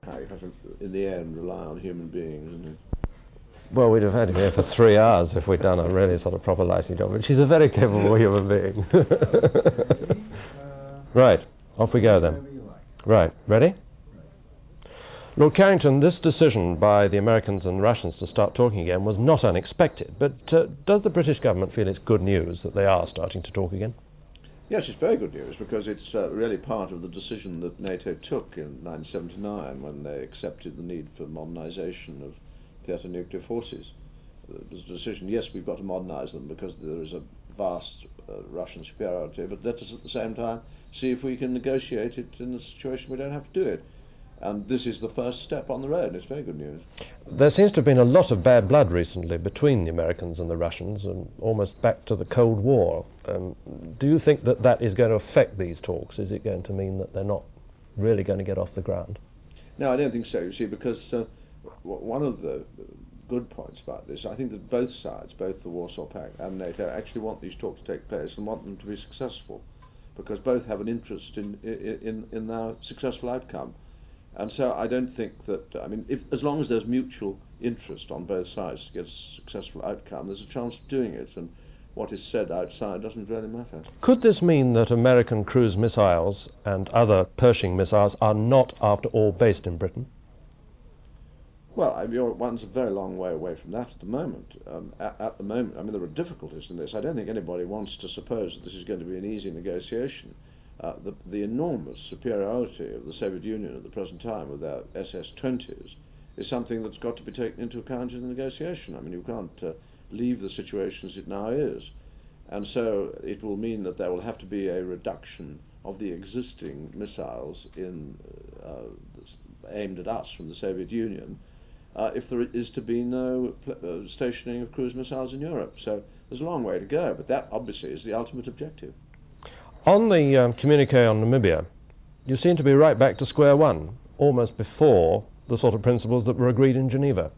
You have to, in the end, rely on human beings, isn't it? Well, we'd have had him here for 3 hours if we'd done a really sort of proper lighting job, but she's a very capable human being. Right, off we go then. Right, ready? Lord Carrington, this decision by the Americans and Russians to start talking again was not unexpected, but does the British government feel it's good news that they are starting to talk again? Yes, it's very good news because it's really part of the decision that NATO took in 1979 when they accepted the need for modernisation of theatre nuclear forces. There's a decision, yes, we've got to modernise them because there is a vast Russian superiority, but let us at the same time see if we can negotiate it in a situation we don't have to do it. And this is the first step on the road, and it's very good news. There seems to have been a lot of bad blood recently between the Americans and the Russians, and almost back to the Cold War. Do you think that that is going to affect these talks? Is it going to mean that they're not really going to get off the ground? No, I don't think so, you see, because one of the good points about this, I think that both sides, both the Warsaw Pact and NATO, actually want these talks to take place and want them to be successful, because both have an interest in their successful outcome. And so I don't think that, I mean, as long as there's mutual interest on both sides to get a successful outcome, there's a chance of doing it, and what is said outside doesn't really matter. Could this mean that American cruise missiles and other Pershing missiles are not, after all, based in Britain? Well, I mean, one's a very long way away from that at the moment. At the moment, I mean, there are difficulties in this. I don't think anybody wants to suppose that this is going to be an easy negotiation. The enormous superiority of the Soviet Union at the present time with their SS-20s is something that's got to be taken into account in the negotiation. I mean, you can't leave the situation as it now is. And so it will mean that there will have to be a reduction of the existing missiles aimed at us from the Soviet Union if there is to be no stationing of cruise missiles in Europe. So there's a long way to go, but that obviously is the ultimate objective. On the communique on Namibia, you seem to be right back to square one, almost before the sort of principles that were agreed in Geneva.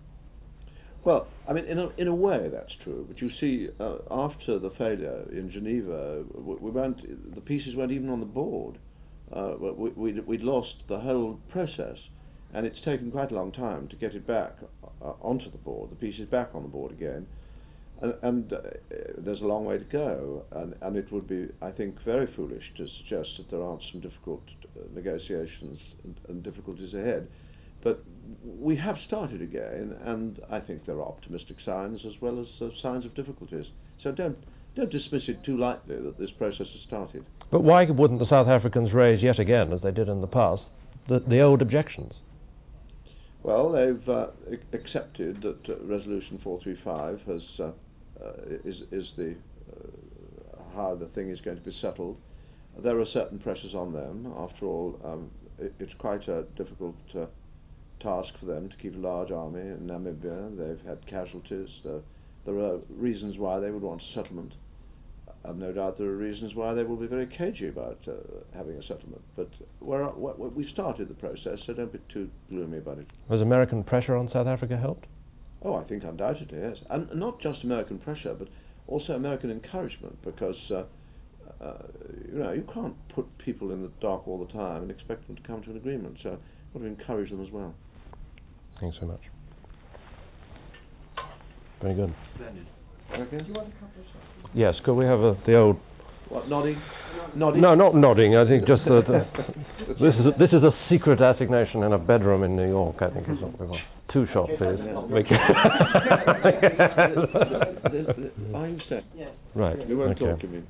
Well, I mean, in a way that's true, but you see, after the failure in Geneva, the pieces weren't even on the board. We'd lost the whole process, and it's taken quite a long time to get it back onto the board, the pieces back on the board again. And there's a long way to go, and it would be, I think, very foolish to suggest that there aren't some difficult negotiations and difficulties ahead. But we have started again, and I think there are optimistic signs as well as signs of difficulties. So don't dismiss it too lightly that this process has started. But why wouldn't the South Africans raise yet again, as they did in the past, the old objections? Well, they've accepted that Resolution 435 is the how the thing is going to be settled. There are certain pressures on them. After all, it's quite a difficult task for them to keep a large army in Namibia. They've had casualties. There are reasons why they would want a settlement. And no doubt there are reasons why they will be very cagey about having a settlement. But we've started the process, so don't be too gloomy about it. Has American pressure on South Africa helped? Oh, I think undoubtedly, yes. And not just American pressure, but also American encouragement, because you can't put people in the dark all the time and expect them to come to an agreement. So you've got to encourage them as well. Thanks so much. Very good. Splendid. Okay. Do you want a couple of shots? Yes, could we have the old... What, nodding? Nodding? No, not nodding. I think just this is a secret assignation in a bedroom in New York. I think is what we want. 2 shots, please. Are you set? Yes. Right. We won't Okay. talk, you mean?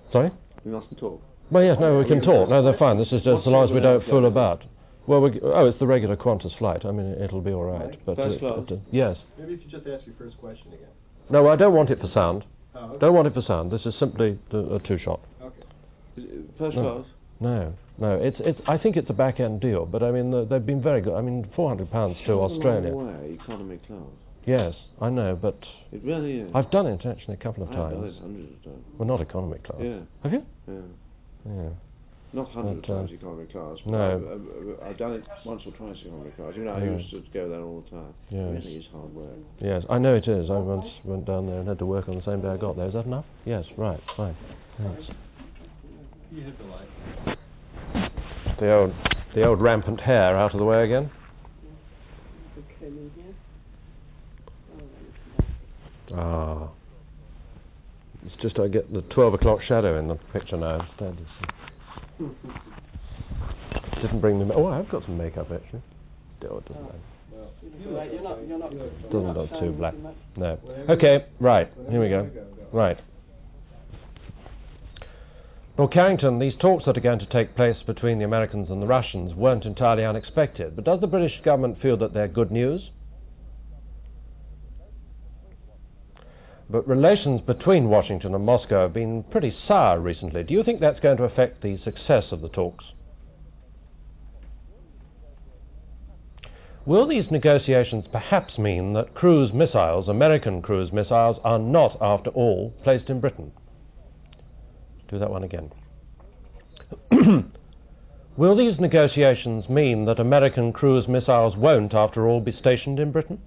Sorry? We mustn't talk. Well, yes, no, we can talk. No, they're fine. This is just as long as we don't fool about. Well, it's the regular Qantas flight. I mean, it'll be all right. But First class? Maybe yes. if you just ask your first question again. No, I don't want it for sound. Oh, okay. Don't want it for sound. This is simply a 2-shot. Okay. First No. class? No. It's. I think it's a back-end deal. But I mean, they've been very good. I mean, £400 to Australia. Long way, economy class. Yes, I know, but It really is. I've done it actually a couple of I've done it times. hundreds of times. Well, not economy class. Yeah. Have you? Yeah. Yeah. Not hundreds But, of times economy class. But no. I've done it once or twice economy class. You know, I Yeah. used to go there all the time. Yes. It really is hard work. Yes, I know it is. I once went down there and had to work on the same day I got there. Is that enough? Yes, right, fine. Thanks. You hit the light. the old rampant hair out of the way again. Ah. It's just I get the 12 o'clock shadow in the picture now instead. Didn't bring the... Oh, I've got some makeup actually. Still, it doesn't matter. Doesn't look too black. No. Okay, right. Here we go. Right. Lord Carrington, these talks that are going to take place between the Americans and the Russians weren't entirely unexpected, but does the British government feel that they're good news? But relations between Washington and Moscow have been pretty sour recently. Do you think that's going to affect the success of the talks? Will these negotiations perhaps mean that cruise missiles, American cruise missiles, are not, after all, placed in Britain? Do that one again. Will these negotiations mean that American cruise missiles won't, after all, be stationed in Britain?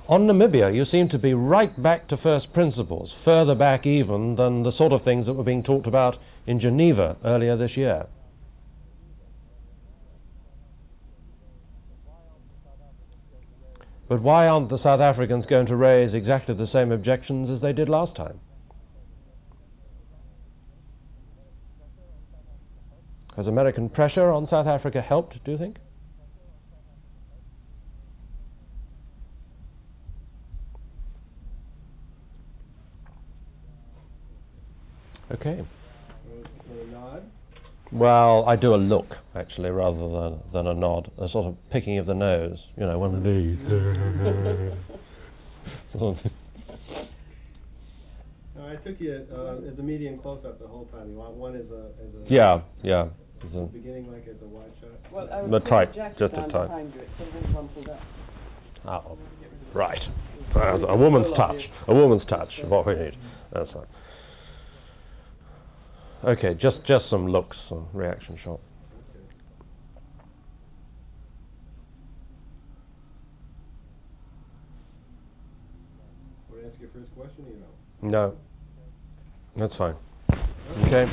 On Namibia, you seem to be right back to first principles, further back even than the sort of things that were being talked about in Geneva earlier this year. But why aren't the South Africans going to raise exactly the same objections as they did last time? Has American pressure on South Africa helped, do you think? Okay. A nod? Well, I do a look, actually, rather than a nod. A sort of picking of the nose. You know, one of these. No, I took you as a medium close-up the whole time. You want one as a Yeah. beginning, like as a wide shot? Well, I would The put type, Jack just the stand type. behind you. It's something rumpled up. Oh, right. A woman's touch. A woman's touch is what we need. That's right. Okay, just some looks, a reaction shot. Okay. Want to ask your first question or you know? No, that's fine. Okay.